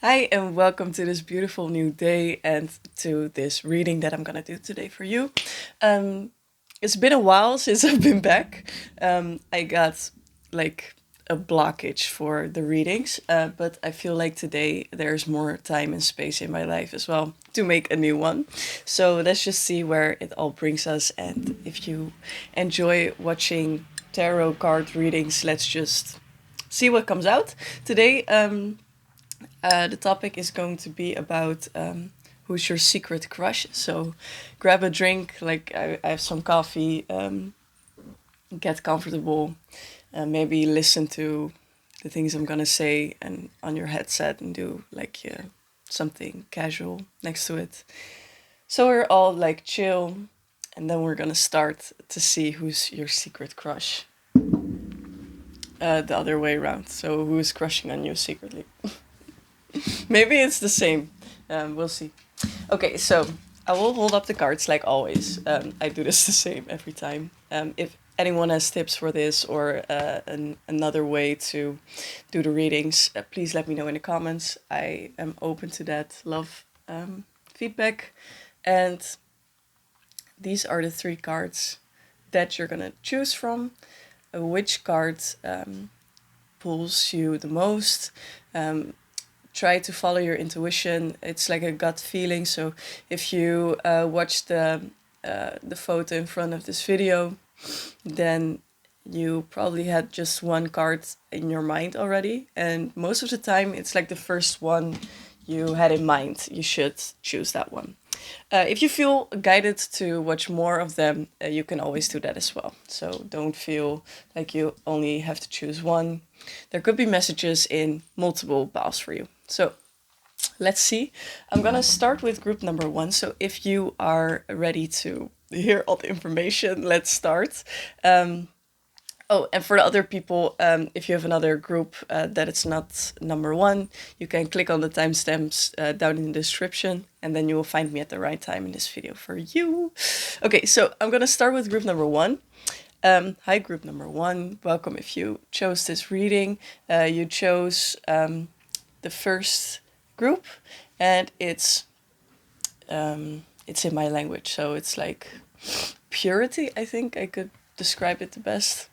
Hi, and welcome to this beautiful new day and to this reading that I'm gonna do today for you. Um, it's been a while since I've been back. I got like a blockage for the readings, but I feel like today there's more time and space in my life as well to make a new one. So let's just see where it all brings us. And if you enjoy watching tarot card readings, let's just see what comes out today. The topic is going to be about who's your secret crush. So grab a drink, like I have some coffee, get comfortable, maybe listen to the things I'm gonna say and on your headset and do like something casual next to it. So we're all like chill, and then we're gonna start to see who's your secret crush. The other way around. So who's crushing on you secretly? Maybe it's the same. We'll see. Okay, so I will hold up the cards like always. I do this the same every time. If anyone has tips for this or another way to do the readings, please let me know in the comments. I am open to that. Love feedback. And these are the three cards that you're gonna choose from. Which card pulls you the most? Try to follow your intuition. It's like a gut feeling. So if you watch the photo in front of this video, then you probably had just one card in your mind already. And most of the time, it's like the first one you had in mind. You should choose that one. If you feel guided to watch more of them, you can always do that as well. So don't feel like you only have to choose one. There could be messages in multiple piles for you. So let's see. I'm gonna start with group number one. So if you are ready to hear all the information, let's start. Oh, and for the other people, if you have another group that it's not number one, you can click on the timestamps down in the description, and then you will find me at the right time in this video for you. Okay, so I'm gonna start with group number one. Hi, group number one. Welcome if you chose this reading. You chose the first group, and it's in my language, so it's like purity. I think I could describe it the best.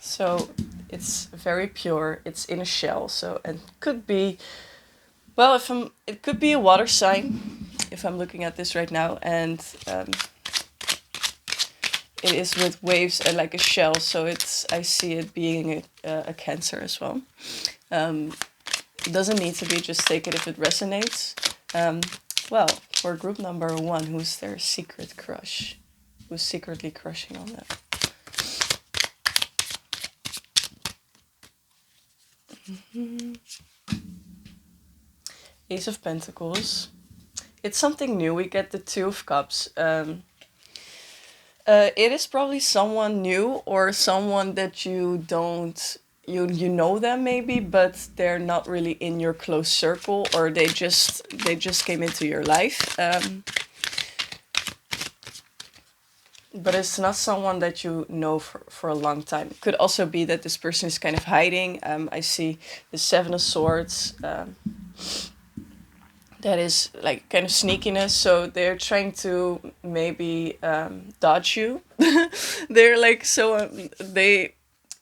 So it's very pure. It's in a shell. So and could be, well, if I'm, it could be a water sign, if I'm looking at this right now, and it is with waves and like a shell. So it's, I see it being a Cancer as well. It doesn't need to be. Just take it if it resonates. Well, for group number one, who's their secret crush? Who's secretly crushing on them? Ace of Pentacles. It's something new. We get the Two of Cups. It is probably someone new or someone that you don't, you know them maybe, but they're not really in your close circle, or they just came into your life. But it's not someone that you know for a long time. It could also be that this person is kind of hiding. I see the Seven of Swords. That is like kind of sneakiness. So they're trying to maybe dodge you. They're like, so they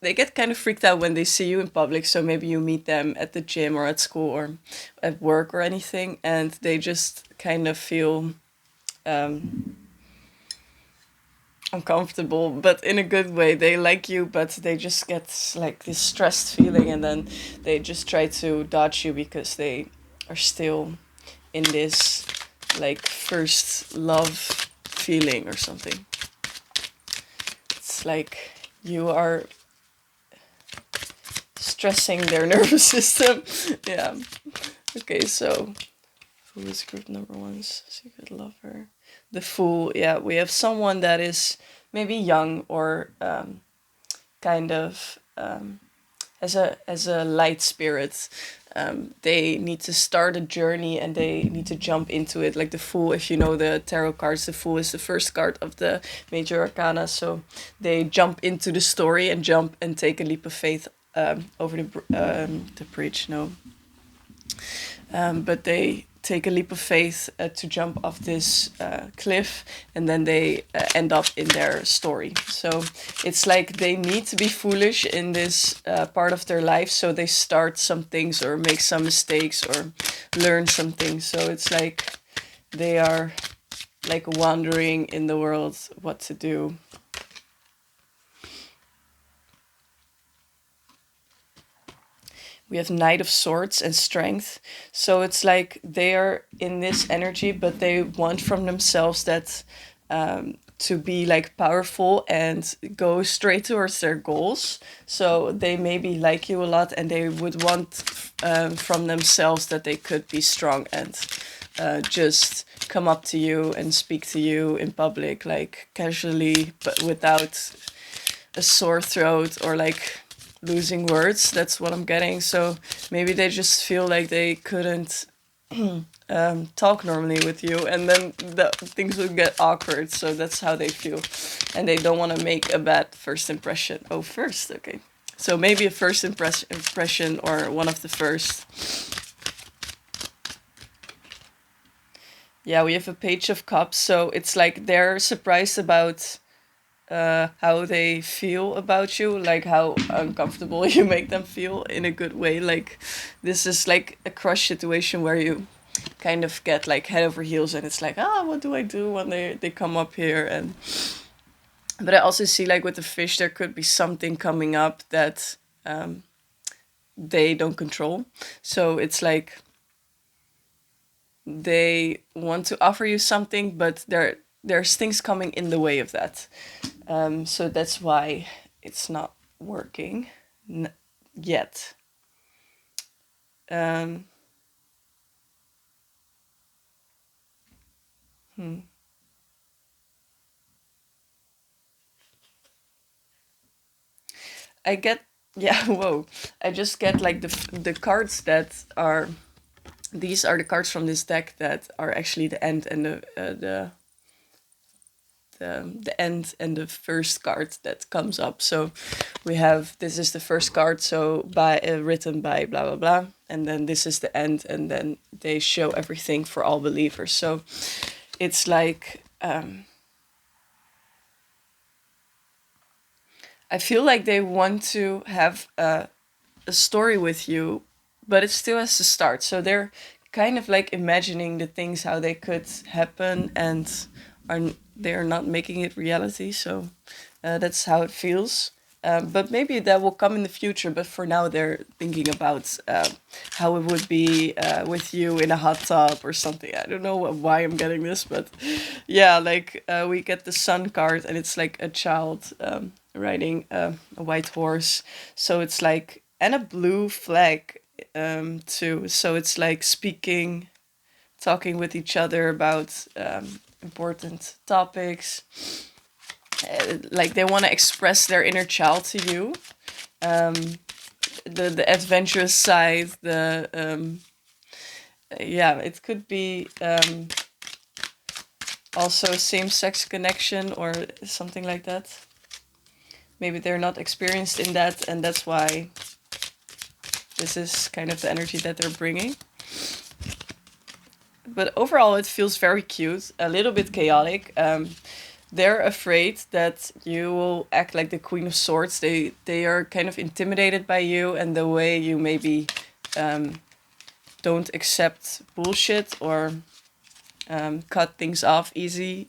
get kind of freaked out when they see you in public. So maybe you meet them at the gym or at school or at work or anything, and they just kind of feel uncomfortable, but in a good way. They like you, but they just get like this stressed feeling, and then they just try to dodge you because they are still in this like first love feeling or something. It's like you are stressing their nervous system. Yeah. Okay, so who is group number one's secret lover? The Fool. Yeah, we have someone that is maybe young or kind of as a light spirit. They need to start a journey and they need to jump into it. Like the Fool, if you know the tarot cards, the Fool is the first card of the major arcana. So they jump into the story and jump and take a leap of faith the bridge. No, but they take a leap of faith to jump off this cliff, and then they end up in their story. So it's like they need to be foolish in this part of their life, so they start some things or make some mistakes or learn some things. So it's like they are like wandering in the world what to do. We have Knight of Swords and Strength. So it's like they are in this energy, but they want from themselves that to be like powerful and go straight towards their goals. So they maybe like you a lot, and they would want from themselves that they could be strong and just come up to you and speak to you in public, like casually, but without a sore throat or like losing words. That's what I'm getting. So maybe they just feel like they couldn't talk normally with you, and then things would get awkward. So that's how they feel, and they don't want to make a bad first impression. Oh, first, okay. So maybe a first impression or one of the first. Yeah, we have a Page of Cups. So it's like they're surprised about how they feel about you, like how uncomfortable you make them feel in a good way. Like this is like a crush situation where you kind of get like head over heels, and it's like, what do I do when they come up here? And but I also see like with the fish, there could be something coming up that they don't control. So it's like they want to offer you something, but there's things coming in the way of that. So that's why it's not working yet. I get, yeah, whoa. I just get like the cards that are, these are the cards from this deck that are actually the end and the end and the first card that comes up. So we have, this is the first card, so by written by blah blah blah, and then this is the end, and then they show everything for all believers. So it's like I feel like they want to have a story with you, but it still has to start. So they're kind of like imagining the things how they could happen, and are they're not making it reality. So that's how it feels. But maybe that will come in the future. But for now, they're thinking about how it would be with you in a hot tub or something. I don't know why I'm getting this, but yeah, like we get the Sun card, and it's like a child riding a white horse. So it's like, and a blue flag too. So it's like speaking, talking with each other about important topics. Like they want to express their inner child to you, the adventurous side, the yeah, it could be also same-sex connection or something like that. Maybe they're not experienced in that, and that's why this is kind of the energy that they're bringing. But overall, it feels very cute, a little bit chaotic. They're afraid that you will act like the Queen of Swords. They are kind of intimidated by you and the way you maybe don't accept bullshit or cut things off easily.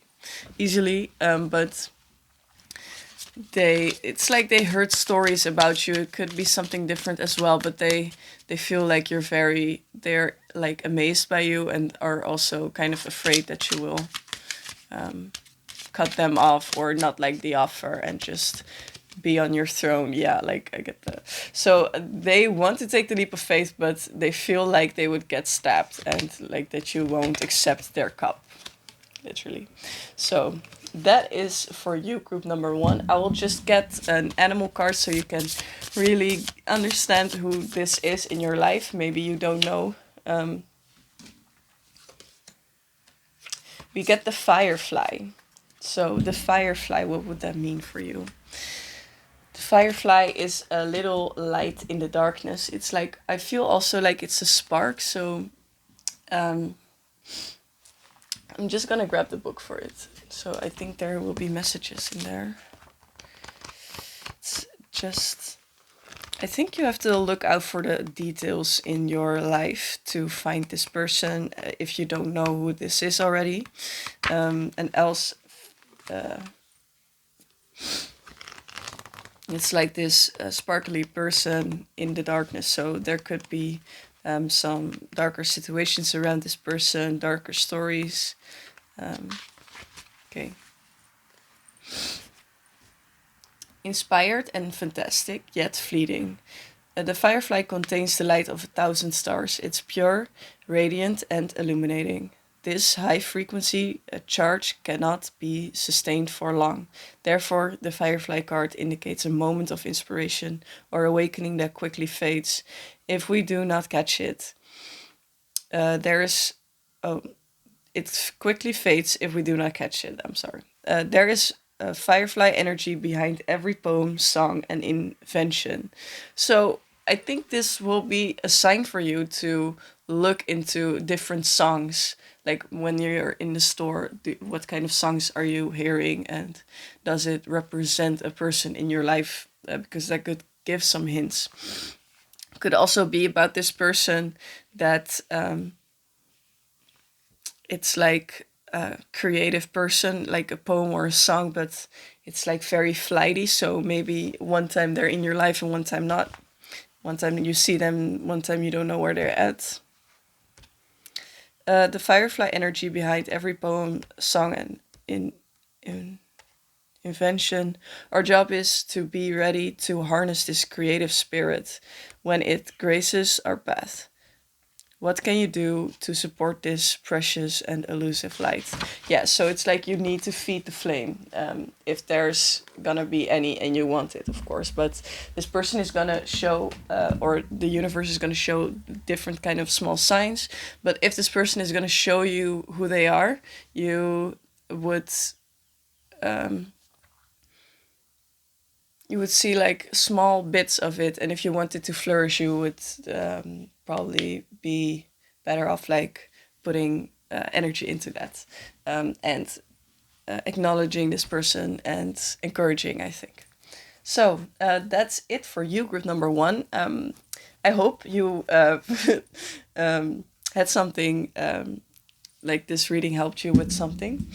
But it's like they heard stories about you. It could be something different as well, but they feel like they're like amazed by you, and are also kind of afraid that you will cut them off or not like the offer and just be on your throne. Yeah, like I get that. So they want to take the leap of faith, but they feel like they would get stabbed, and like that you won't accept their cup, literally. So that is for you, group number 1. I will just get an animal card so you can really understand who this is in your life. Maybe you don't know. We get the Firefly. So the Firefly, what would that mean for you? The The firefly is a little light in the darkness. It's like, I feel also like it's a spark, so um, I'm just gonna grab the book for it. So I think there will be messages in there. It's just, I think you have to look out for the details in your life to find this person, if you don't know who this is already. And else, it's like this sparkly person in the darkness. So there could be some darker situations around this person, darker stories. Okay. Inspired and fantastic, yet fleeting. The firefly contains the light of 1,000 stars. It's pure, radiant, and illuminating. This high frequency charge cannot be sustained for long. Therefore, the firefly card indicates a moment of inspiration or awakening that quickly fades. If we do not catch it, it quickly fades if we do not catch it. I'm sorry. There is firefly energy behind every poem, song, and invention. So I think this will be a sign for you to look into different songs. Like when you're in the store, what kind of songs are you hearing, and does it represent a person in your life? Because that could give some hints. Could also be about this person that it's like a creative person, like a poem or a song, but it's like very flighty. So maybe one time they're in your life and one time not. One time you see them, one time you don't know where they're at. The firefly energy behind every poem, song, and in invention. Our job is to be ready to harness this creative spirit when it graces our path. What can you do to support this precious and elusive light? Yeah, so it's like you need to feed the flame, if there's gonna be any, and you want it, of course. But this person is gonna show, or the universe is gonna show different kind of small signs. But if this person is gonna show you who they are, um, you would see like small bits of it, and if you wanted to flourish, you would probably be better off like putting energy into that, and acknowledging this person and encouraging, I think. So that's it for you, group number 1. I hope you had something, like this reading helped you with something.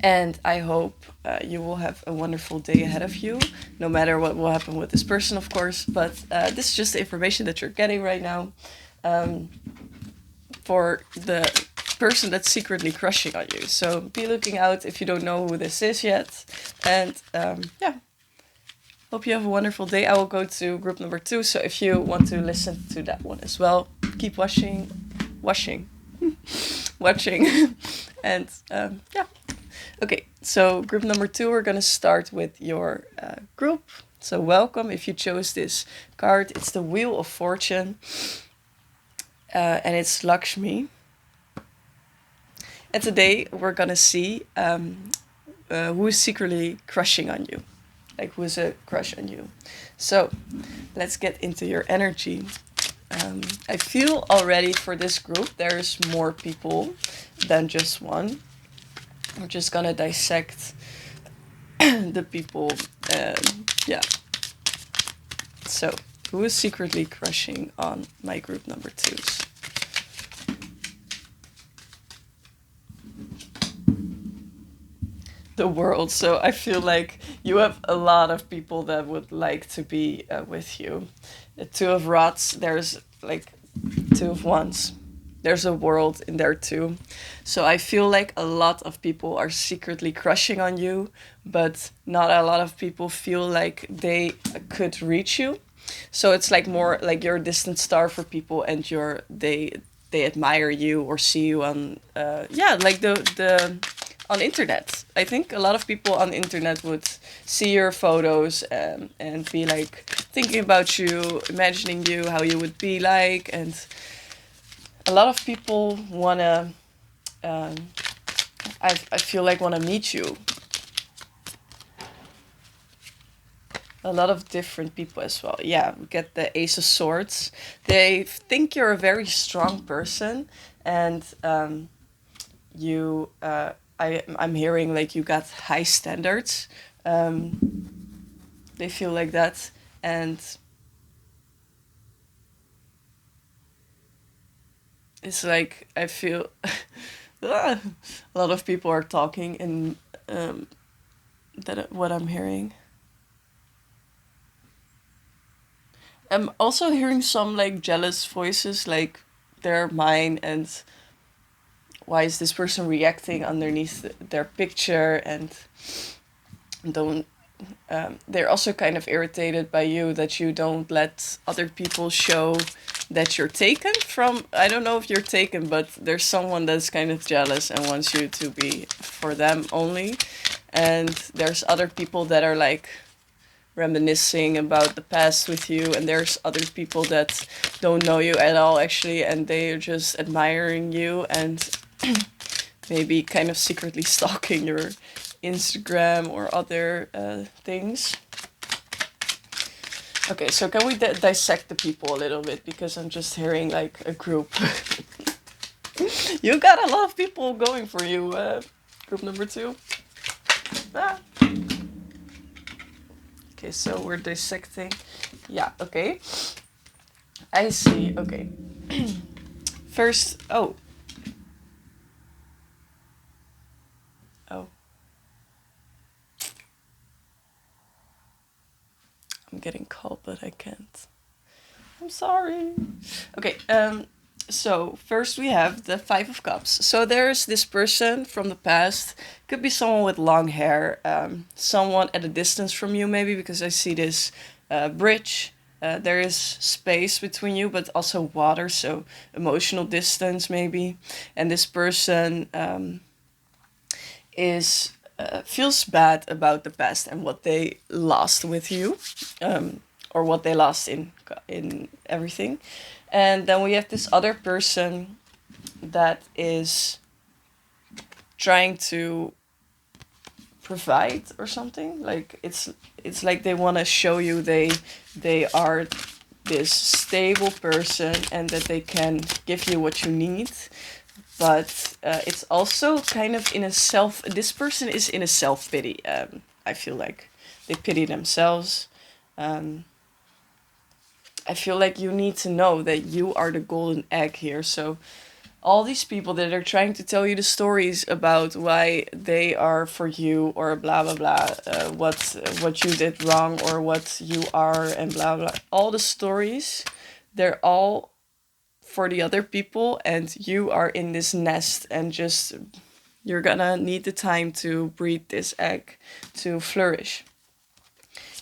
And I hope you will have a wonderful day ahead of you, no matter what will happen with this person, of course. But this is just the information that you're getting right now, for the person that's secretly crushing on you. So be looking out if you don't know who this is yet. And yeah, hope you have a wonderful day. I will go to group number 2. So if you want to listen to that one as well, keep watching. And yeah. Okay, so group number 2, we're going to start with your group. So welcome if you chose this card. It's the Wheel of Fortune, and it's Lakshmi. And today we're going to see who is secretly crushing on you. Like, who is a crush on you. So let's get into your energy. I feel already for this group there's more people than just one. We're just gonna dissect the people. Yeah. So, who is secretly crushing on my group number 2s? The world. So I feel like you have a lot of people that would like to be with you. The 2 of Rods. There's like 2 of Wands. There's a world in there too. So I feel like a lot of people are secretly crushing on you, but not a lot of people feel like they could reach you. So it's like more like you're a distant star for people, and they admire you or see you on like the on internet. I think a lot of people on the internet would see your photos, and be like thinking about you, imagining you, how you would be like, and a lot of people wanna, I feel like wanna meet you. a lot of different people as well. Yeah, we get the Ace of Swords. They think you're a very strong person, and you. I'm hearing like you got high standards. Um, they feel like that, and it's like I feel a lot of people are talking, and that what I'm hearing. I'm also hearing some like jealous voices, like they're mine, and why is this person reacting underneath their picture, and don't. They're also kind of irritated by you that you don't let other people show that you're taken from. I don't know if you're taken, but there's someone that's kind of jealous and wants you to be for them only. And there's other people that are like reminiscing about the past with you, and there's other people that don't know you at all actually, and they're just admiring you and maybe kind of secretly stalking your Instagram or other things. Okay, so can we dissect the people a little bit, because I'm just hearing like a group. You got a lot of people going for you, group number 2. Ah. Okay, so we're dissecting. Yeah, okay. I see, okay. First, oh. Oh. I'm getting called, but I can't. I'm sorry. Okay, so first we have the Five of Cups. So there's this person from the past. Could be someone with long hair, someone at a distance from you maybe, because I see this bridge. There is space between you, but also water, so emotional distance maybe. And this person is feels bad about the past and what they lost with you, or what they lost in everything. And then we have this other person that is trying to provide or something. Like it's like they want to show you they are this stable person and that they can give you what you need. But it's also kind of in a self. This person is in a self pity. I feel like they pity themselves. I feel like you need to know that you are the golden egg here. So all these people that are trying to tell you the stories about why they are for you, or blah blah blah, what you did wrong or what you are, and blah blah. All the stories, they're all for the other people, and you are in this nest, and just you're gonna need the time to breed this egg to flourish.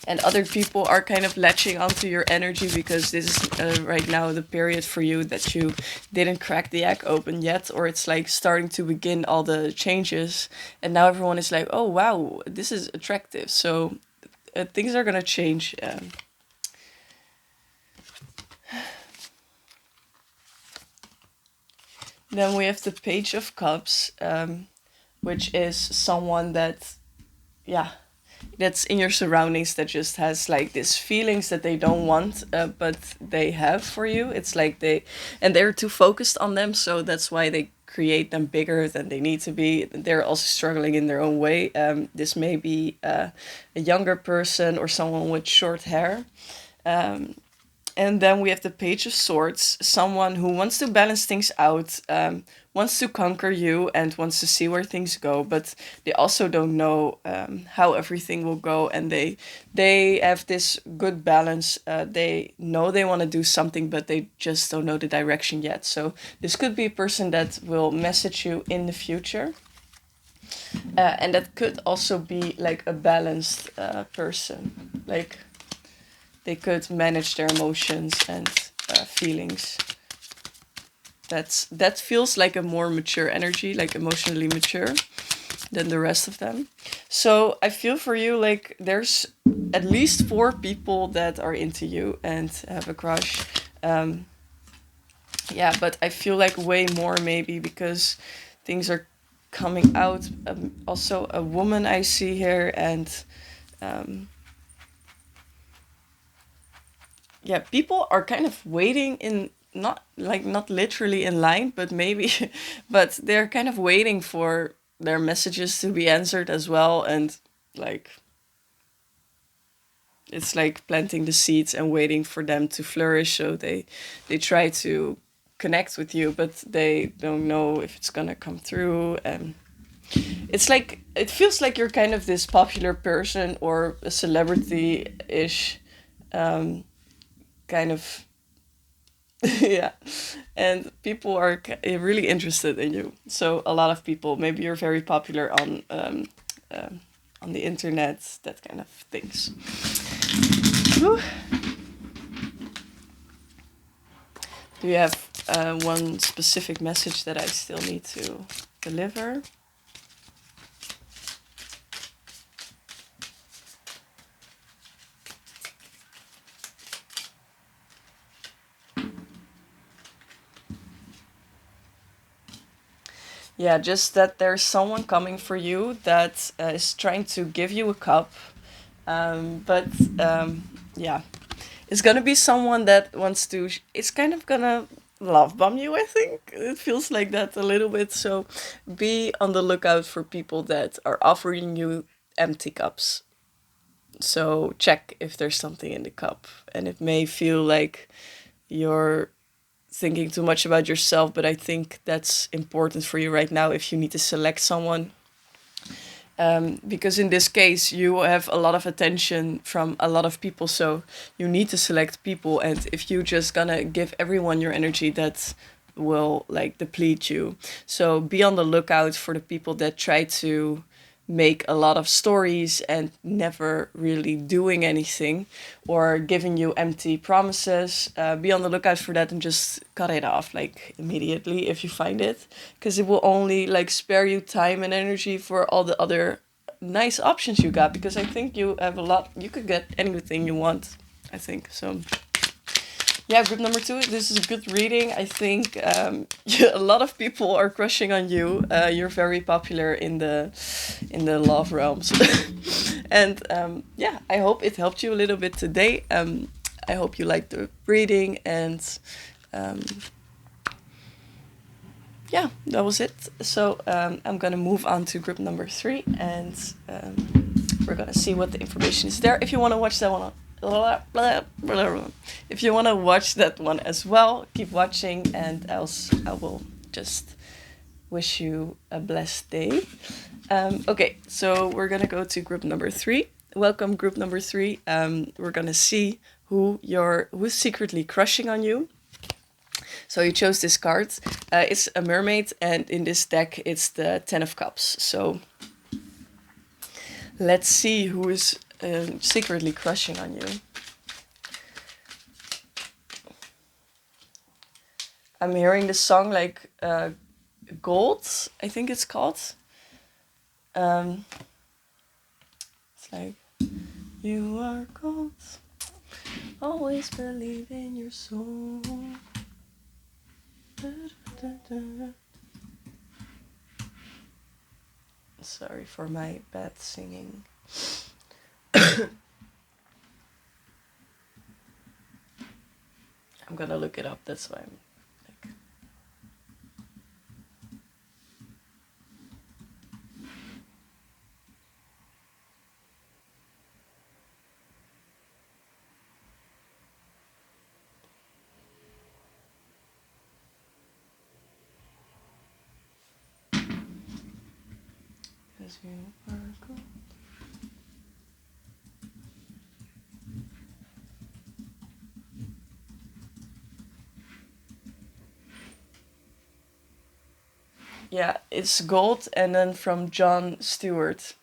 And other people are kind of latching onto your energy, because this is right now the period for you that you didn't crack the egg open yet, or it's like starting to begin all the changes, and now everyone is like, oh wow, this is attractive. So things are gonna change. Then we have the Page of Cups, which is someone that, yeah, that's in your surroundings, that just has like these feelings that they don't want, but they have for you. It's like they're too focused on them, so that's why they create them bigger than they need to be. They're also struggling in their own way. This may be a younger person or someone with short hair. And then we have the Page of Swords, someone who wants to balance things out, wants to conquer you, and wants to see where things go, but they also don't know how everything will go, and they have this good balance. They know they want to do something, but they just don't know the direction yet. So this could be a person that will message you in the future. And that could also be like a balanced person. Like, they could manage their emotions and feelings. That feels like a more mature energy, like emotionally mature than the rest of them. So I feel for you, like there's at least 4 people that are into you and have a crush. Yeah, but I feel like way more maybe, because things are coming out. Also a woman I see here, and yeah, people are kind of waiting in, not literally in line, but maybe, but they're kind of waiting for their messages to be answered as well. And like, it's like planting the seeds and waiting for them to flourish. So they try to connect with you, but they don't know if it's gonna come through. And it's like, it feels like you're kind of this popular person or a celebrity ish, kind of. Yeah, and people are really interested in you. So a lot of people, maybe you're very popular on the internet, that kind of things. Whew. Do you have one specific message that I still need to deliver? Yeah, just that there's someone coming for you that is trying to give you a cup. But yeah, it's gonna be someone that wants to, it's kind of gonna love bomb you, I think. It feels like that a little bit. So be on the lookout for people that are offering you empty cups. So check if there's something in the cup. And it may feel like you're thinking too much about yourself, but I think that's important for you right now if you need to select someone. Because in this case, you have a lot of attention from a lot of people, so you need to select people. And if you just gonna give everyone your energy, that will like deplete you. So be on the lookout for the people that try to make a lot of stories and never really doing anything, or giving you empty promises. Be on the lookout for that and just cut it off like immediately if you find it, because it will only like spare you time and energy for all the other nice options you got. Because I think you have a lot, you could get anything you want, I think. So yeah, group number 2, this is a good reading. I think a lot of people are crushing on you. You're very popular in the love realms. And yeah, I hope it helped you a little bit today. I hope you liked the reading. And yeah, that was it. So I'm gonna move on to group number 3, and we're gonna see what the information is there. If you want to watch that one, if you want to watch that one as well, keep watching, and else I will just wish you a blessed day. Okay, so we're gonna go to group number 3. Welcome, group number 3. We're gonna see who's secretly crushing on you. So you chose this card. It's a mermaid, and in this deck, it's the 10 of Cups. So let's see who is secretly crushing on you. I'm hearing the song like Gold, I think it's called. It's like, you are gold, always believe in your soul. Sorry for my bad singing. I'm gonna look it up, that's why I'm like... Because you are gold. Yeah, it's Gold, and then from John Stewart.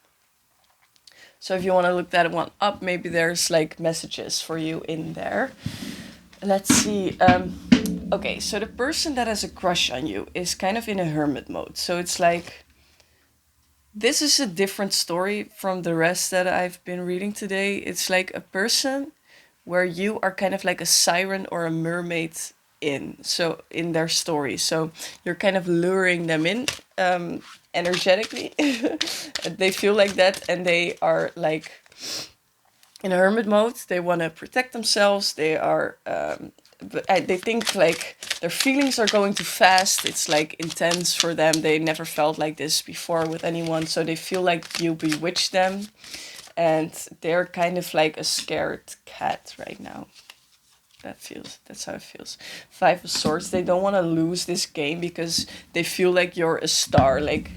So if you want to look that one up, maybe there's like messages for you in there. Let's see. Okay, so the person that has a crush on you is kind of in a hermit mode. So it's like, this is a different story from the rest that I've been reading today. It's like a person where you are kind of like a siren or a mermaid in their story. So you're kind of luring them in energetically. They feel like that, and they are like in hermit mode. They want to protect themselves. They are, they think like their feelings are going too fast. It's like intense for them. They never felt like this before with anyone. So they feel like you bewitch them. And they're kind of like a scared cat right now. That's how it feels. Five of Swords, they don't want to lose this game because they feel like you're a star. Like,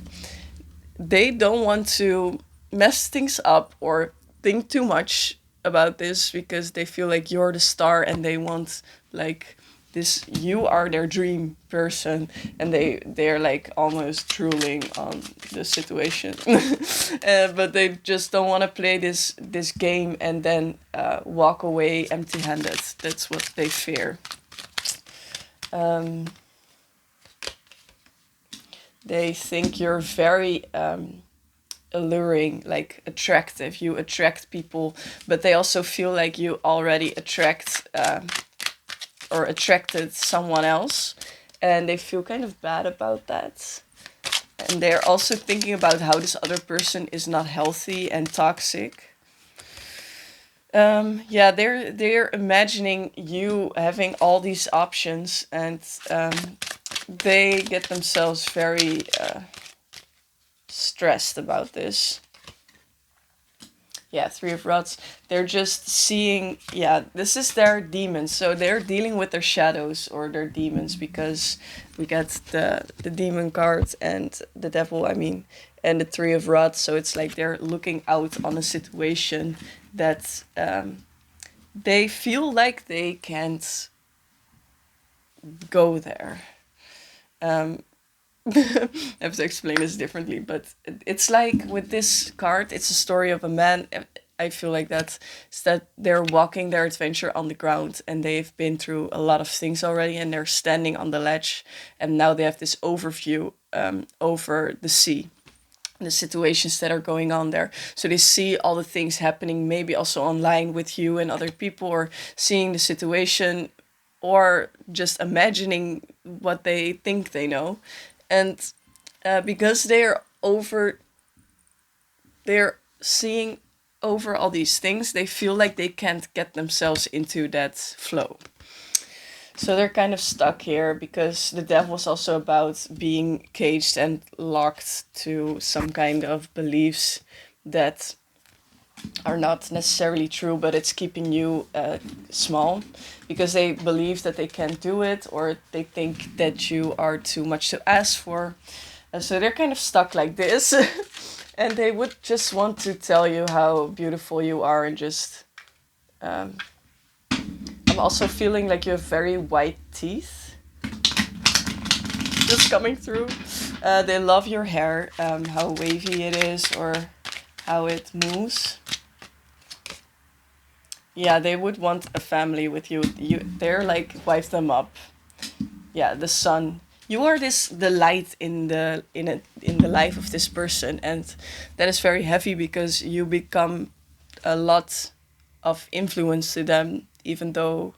they don't want to mess things up or think too much about this because they feel like you're the star and they want like this, you are their dream person, and they're like almost drooling on the situation. But they just don't want to play this game and then walk away empty-handed. That's what they fear. They think you're very alluring, like attractive. You attract people, but they also feel like you already attract or attracted someone else, and they feel kind of bad about that. And they're also thinking about how this other person is not healthy and toxic. Yeah, they're imagining you having all these options, and they get themselves very stressed about this. Yeah, Three of Rods. They're just seeing, yeah, this is their demons. So they're dealing with their shadows or their demons, because we get the demon card and the devil, I mean, and the Three of Rods. So it's like they're looking out on a situation that they feel like they can't go there. I have to explain this differently, but it's like with this card, it's a story of a man. I feel like that they're walking their adventure on the ground, and they've been through a lot of things already, and they're standing on the ledge, and now they have this overview over the sea, the situations that are going on there. So they see all the things happening, maybe also online with you and other people, or seeing the situation, or just imagining what they think they know. And because they're seeing over all these things, they feel like they can't get themselves into that flow. So they're kind of stuck here, because the devil's also about being caged and locked to some kind of beliefs that are not necessarily true, but it's keeping you small, because they believe that they can't do it, or they think that you are too much to ask for. So they're kind of stuck like this. And they would just want to tell you how beautiful you are, and just I'm also feeling like you have very white teeth just coming through. They love your hair, how wavy it is, or how it moves. Yeah, they would want a family with you. They're like, wife them up. Yeah, the sun. You are the light in the life of this person, and that is very heavy, because you become a lot of influence to them, even though,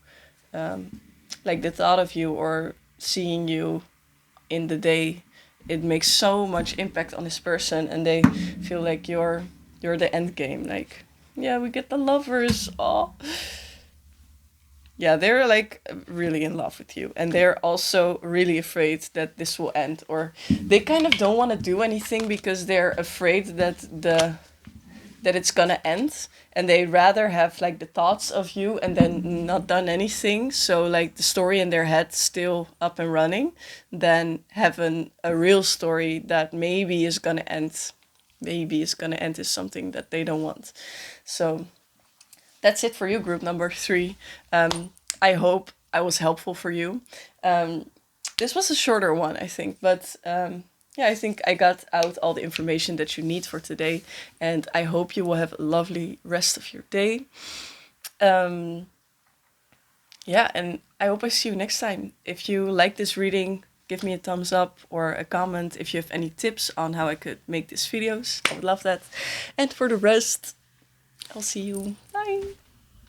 like, the thought of you or seeing you in the day, it makes so much impact on this person, and they feel like you're the end game. Like, yeah, we get the lovers. Oh, yeah, they're like really in love with you, and they're also really afraid that this will end, or they kind of don't want to do anything because they're afraid that it's gonna end, and they rather have like the thoughts of you and then not done anything, so like the story in their head still up and running, than having a real story that maybe is gonna end. Maybe is gonna end is something that they don't want. So that's it for you, group number 3. I hope I was helpful for you. This was a shorter one, I think, but yeah, I think I got out all the information that you need for today, and I hope you will have a lovely rest of your day. Yeah, and I hope I see you next time. If you like this reading, give me a thumbs up or a comment if you have any tips on how I could make these videos. I would love that. And for the rest, I'll see you. Bye.